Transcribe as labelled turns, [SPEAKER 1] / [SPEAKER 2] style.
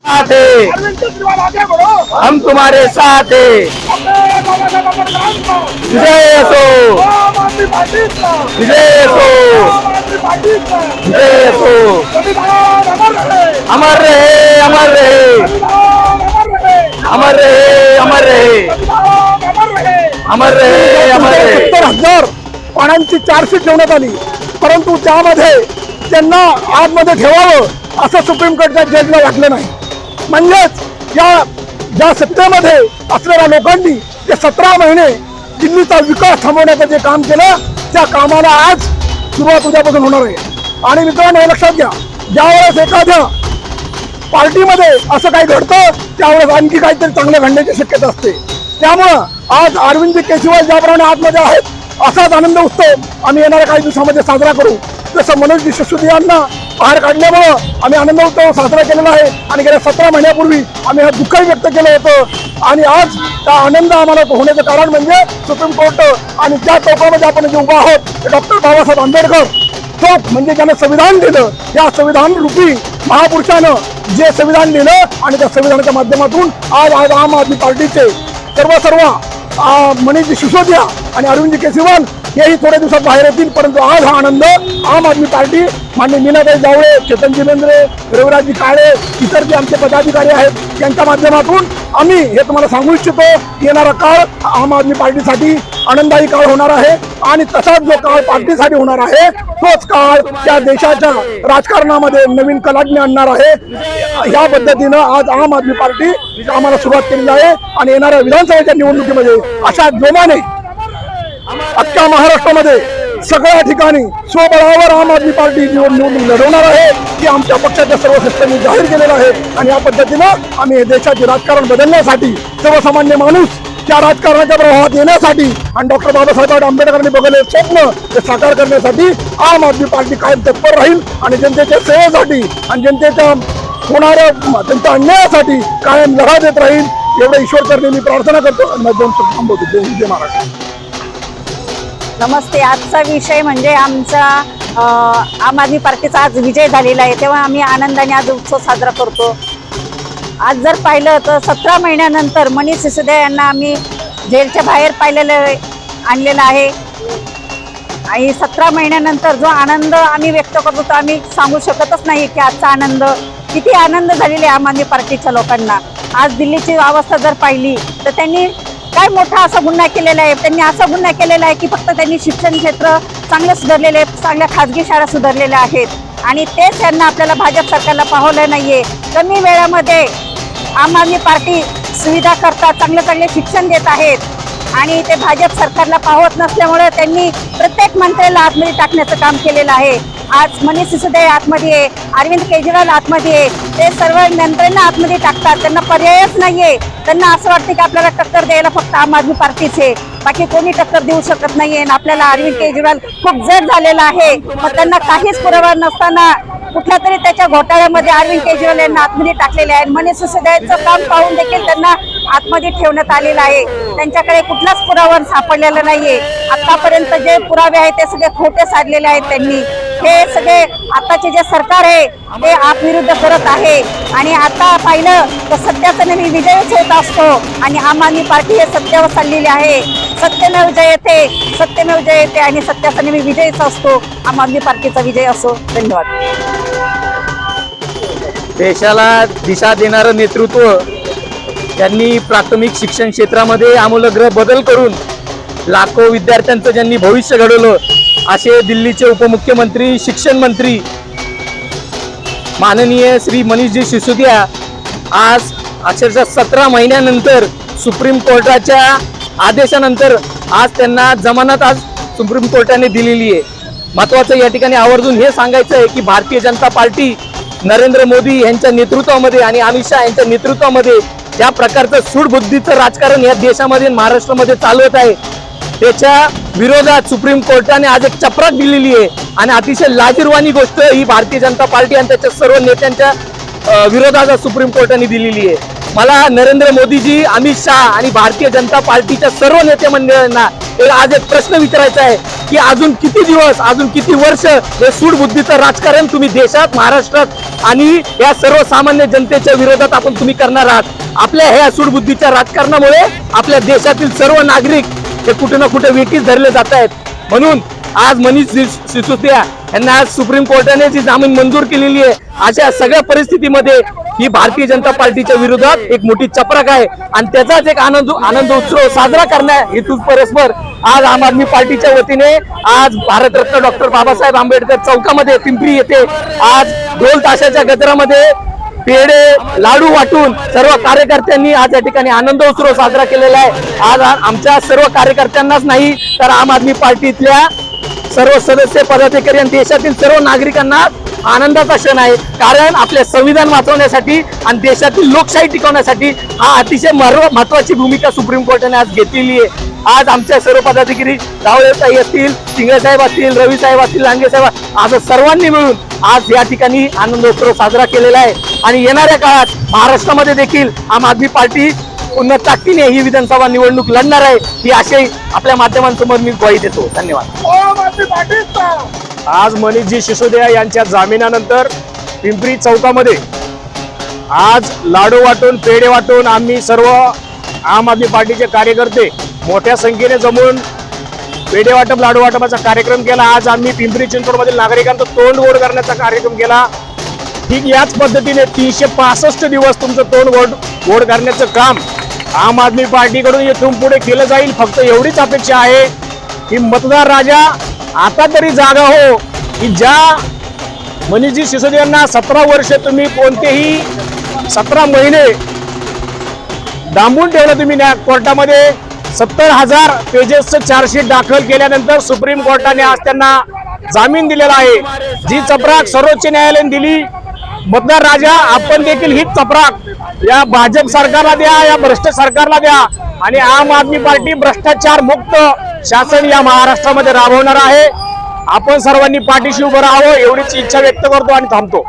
[SPEAKER 1] साथ है, हम तुम्हारे साथ है। विजय असो, विजय असो, विजय असो। अमर रहे, अमर रहे, अमर रहे, अमर रहे, अमर रहे, अमर रहे।
[SPEAKER 2] 70,000 पाण्याची चार्जशीट ठेवण्यात आली, परंतु त्यामध्ये त्यांना आतमध्ये ठेवावं असं सुप्रीम कोर्टच्या जजला वाटलं नाही. म्हणजेच या ज्या सत्तेमध्ये असलेल्या लोकांनी ते 17 महिने दिल्लीचा विकास थांबवण्याचं जे काम केलं, त्या कामाला आज सुरुवात उद्यापासून होणार आहे. आणि मित्रांनो, हे लक्षात घ्या, ज्यावेळेस एखाद्या पार्टीमध्ये असं काही घडतं त्यावेळेस आणखी काहीतरी चांगलं घडण्याची शक्यता असते. त्यामुळं आज अरविंद केजरीवाल ज्याप्रमाणे आतमध्ये आहेत असाच आनंद उत्सव आम्ही येणाऱ्या काही दिवसामध्ये साजरा करू. जसं मनोज सिसोदिया यांना बाहेर काढल्यामुळं आम्ही आनंद उत्सव साजरा केलेला आहे आणि गेल्या 17 महिन्यापूर्वी आम्ही हे दुःखही व्यक्त केलं होतं. आणि आज हा आनंद आम्हाला होण्याचं कारण म्हणजे सुप्रीम कोर्ट आणि ज्या चौकामध्ये आपण जे उभा आहोत ते डॉक्टर बाबासाहेब आंबेडकर चौक, म्हणजे ज्यानं संविधान दिलं, या संविधान रूपी महापुरुषानं जे संविधान दिलं आणि त्या संविधानाच्या माध्यमातून आज आम आदमी पार्टीचे सर्व मनीष सिसोदिया आणि अरविंद केजरीवाल हेही थोड्या दिवसात बाहेर येतील. परंतु आज हा आनंद आम आदमी पार्टी, माननीय मीनाताई जावळे, चेतनजी बेंद्रे, रविराजजी काळे, इतर जे आमचे पदाधिकारी आहेत यांच्या माध्यमातून आम्ही हे तुम्हाला सांगू इच्छितो, येणारा काळ आम आदमी पार्टीसाठी आनंददायी काळ होणार आहे. आणि तसाच जो काळ पार्टीसाठी होणार आहे तोच काळ त्या देशाच्या राजकारणामध्ये नवीन कलाटणी आणणार आहे. या पद्धतीनं आज आम आदमी पार्टी कामाला सुरुवात केलेली आहे आणि येणाऱ्या विधानसभेच्या निवडणुकीमध्ये अशा जोमाने अख्ख्या महाराष्ट्रामध्ये सगळ्या ठिकाणी स्वबळावर आम आदमी पार्टी निवडणूक लढवणार आहे, की आमच्या पक्षाच्या सर्व सदस्यांनी जाहीर केलेलं आहे. आणि या पद्धतीनं आम्ही देशाचे राजकारण बदलण्यासाठी, सर्वसामान्य माणूस त्या राजकारणाच्या प्रवाहात येण्यासाठी आणि डॉक्टर बाबासाहेब आंबेडकरांनी बघलेले स्वप्न ते साकार करण्यासाठी आम आदमी पार्टी कायम तत्पर राहील आणि जनतेच्या सेवेसाठी आणि जनतेच्या होणाऱ्या त्यांच्या अन्यायासाठी कायम लढा देत राहील. एवढं ईश्वरचरणी मी प्रार्थना करतो आणि माझं 2 शब्द थांबवतो. जय महाराष्ट्र.
[SPEAKER 3] नमस्ते. आजचा विषय म्हणजे आमचा आम आदमी पार्टीचा आज विजय झालेला आहे, तेव्हा आम्ही आनंदाने आज उत्सव साजरा करतो. आज जर पाहिलं तर 17 महिन्यानंतर मनीष सिसोदिया यांना आम्ही जेलच्या बाहेर आणलेलं आहे. आणि 17 महिन्यानंतर जो आनंद आम्ही व्यक्त करतो तो आम्ही सांगू शकतच नाही की आजचा आनंद किती आनंद झालेला आहे आम आदमी पार्टीच्या लोकांना. आज दिल्लीची अवस्था जर पाहिली तर त्यांनी काय मोठा असा गुन्हा केलेला आहे. त्यांनी असा गुन्हा केलेला आहे की फक्त त्यांनी शिक्षण क्षेत्र चांगलं सुधारलेले आहे, चांगल्या खाजगी शाळा सुधारलेल्या आहेत आणि तेच त्यांना आपल्याला भाजप सरकारला पाहवलं नाहीये. कमी वेळामध्ये आम आदमी पार्टी सुविधा करतात, चांगले शिक्षण देत आहेत आणि ते भाजप सरकारला पाहत नसल्यामुळे त्यांनी प्रत्येक मंत्र्याला आतमध्ये टाकण्याचं काम केलेलं आहे. आज मनीष सिसोदिया आतमध्ये आहे, अरविंद केजरीवाल आतमध्ये आहे, ते सर्व मंत्र्यांना आतमध्ये टाकतात. त्यांना पर्यायच नाहीये. त्यांना असं वाटतं की आपल्याला टक्कर द्यायला फक्त आम आदमी पार्टीच आहे, बाकी कोणी टक्कर देऊ शकत नाहीये. आपल्याला अरविंद केजरीवाल खूप जड झालेला आहे. मग त्यांना काहीच पुरावा नसताना कुठल्या तरी त्याच्या घोटाळ्यामध्ये अरविंद केजरीवाल यांना आतमध्ये टाकलेले आहे. मनीष सिसोदियाचं काम पाहून देखील त्यांना आतमध्ये ठेवण्यात आलेलं आहे. त्यांच्याकडे कुठलाच पुरावा सापडलेला नाहीये. आतापर्यंत जे पुरावे आहेत ते सगळे खोटे साधलेले आहेत त्यांनी. हे सगळे आताचे जे सरकार आहे ते आपविरुद्ध करत आहे. आणि आता पाहिलं तर सत्याचा नेहमी विजयच होत असतो आणि आम आदमी पार्टी हे सत्यावर चाललेली आहे. सत्यमेव जयते, सत्यमेव जयते आणि सत्याचा नेहमी विजयच असतो. आम आदमी पार्टीचा विजय असो. धन्यवाद.
[SPEAKER 1] देशाला दिशा देणारं नेतृत्व, त्यांनी प्राथमिक शिक्षण क्षेत्रामध्ये आमूलाग्र बदल करून लाखो विद्यार्थ्यांचं ज्यांनी भविष्य घडवलं असे दिल्लीचे उपमुख्यमंत्री, शिक्षण मंत्री माननीय श्री मनीषजी सिसोदिया आज अक्षरशः 17 महिन्यानंतर सुप्रीम कोर्टाच्या आदेशानंतर आज त्यांना जमानत आज सुप्रीम कोर्टाने दिलेली आहे. महत्त्वाचं या ठिकाणी आवर्जून हे सांगायचं आहे की भारतीय जनता पार्टी नरेंद्र मोदी यांच्या नेतृत्वामध्ये आणि अमित शहा यांच्या नेतृत्वामध्ये ज्या प्रकारचं सूडबुद्धीचं राजकारण या देशामध्ये महाराष्ट्रामध्ये चालवत आहे त्याच्या विरोधात सुप्रीम कोर्टाने आज एक चपराक दिलेली आहे. आणि अतिशय लाजिरवाणी गोष्ट ही भारतीय जनता पार्टी आणि त्याच्या सर्व नेत्यांच्या विरोधात सुप्रीम कोर्टाने दिलेली आहे. मला नरेंद्र मोदीजी, अमित शहा आणि भारतीय जनता पार्टीच्या सर्व नेते मंडळांना आज एक प्रश्न विचारायचा आहे की अजून किती दिवस, अजून किती वर्ष हे सूडबुद्धीचं राजकारण तुम्ही देशात, महाराष्ट्रात आणि या सर्वसामान्य जनतेच्या विरोधात तुम्ही करणार आहात. आपल्या ह्या सूडबुद्धीच्या राजकारणामुळे आपल्या देशातील सर्व नागरिक हे कुठे ना कुठे वेठीस धरले जात आहेत. म्हणून आज मनीष सिसोदिया यांना आज सुप्रीम कोर्टाने जी जामीन मंजूर केलेली आहे, अशा सगळ्या परिस्थितीमध्ये ही भारतीय जनता पार्टीच्या विरोधात एक मोठी चपराक आहे आणि त्याचाच एक आनंद उत्सव साजरा करण्या हेतू परस्पर आज आम आदमी पार्टीच्या वतीने आज भारतरत्न डॉक्टर बाबासाहेब आंबेडकर चौकामध्ये पिंपरी येथे आज ढोल ताशाच्या गजरामध्ये पेढे लाडू वाटून सर्व कार्यकर्त्यांनी आज या ठिकाणी आनंद उत्सव साजरा केलेला आहे. आज आमच्या सर्व कार्यकर्त्यांनाच नाही तर आम आदमी पार्टीतल्या सर्व सदस्य, पदाधिकारी आणि देशातील सर्व नागरिकांना आनंदाचा क्षण आहे. कारण आपले संविधान वाचवण्यासाठी आणि देशातील लोकशाही टिकवण्यासाठी हा अतिशय महत्वाची भूमिका सुप्रीम कोर्टाने आज घेतलेली आहे. आज आमच्या सर्व पदाधिकारी रावळेसाहेब असतील, सिंगळे साहेब असतील, रवी साहेब असतील, लांडगे साहेब आज सर्वांनी मिळून आज या ठिकाणी आनंदोत्सव साजरा केलेला आहे. आणि येणाऱ्या काळात महाराष्ट्रामध्ये देखील आम आदमी पार्टी पुन्हा ताकदीने ही विधानसभा निवडणूक लढणार आहे, ही आशय आपल्या माध्यमांसमोर मी ग्वाही देतो. धन्यवाद.
[SPEAKER 4] आज मनीषजी सिसोदिया यांच्या जामिनानंतर पिंपरी चौकामध्ये आज लाडू वाटून, पेढे वाटून आम्ही सर्व आम आदमी पार्टीचे कार्यकर्ते मोठ्या संख्येने जमून पेढे वाटप, लाडू वाटपाचा कार्यक्रम केला. आज आम्ही पिंपरी चिंचवडमधील नागरिकांचं तोंड गोड करण्याचा कार्यक्रम केला. ठीक याच पद्धतीने 365 दिवस तुमचं तोंड गोड करण्याचं काम आम आदमी पार्टीकडून इथून पुढे केलं जाईल. फक्त एवढीच अपेक्षा आहे की मतदार राजा आता तरी जागा हो, की ज्या मनीषजी सिसोदियांना 17 वर्ष तुम्ही कोणतेही 17 महिने डांबून ठेवलं तुम्ही कोर्टामध्ये. 70,000 पेजेसचं चार्जशीट दाखल केल्यानंतर सुप्रीम कोर्टाने आज त्यांना जामीन दिलेला आहे. जी चपराक सर्वोच्च न्यायालयाने दिली, मतदार राजा आपण देखील ही चपराक या भाजप सरकारला द्या, या भ्रष्ट सरकारला द्या आणि आम आदमी पार्टी भ्रष्टाचार मुक्त शासन या महाराष्ट्रामध्ये राबवणार आहे. आपण सर्वांनी पाठीशी उभं राहावं एवढीच इच्छा व्यक्त करतो आणि थांबतो.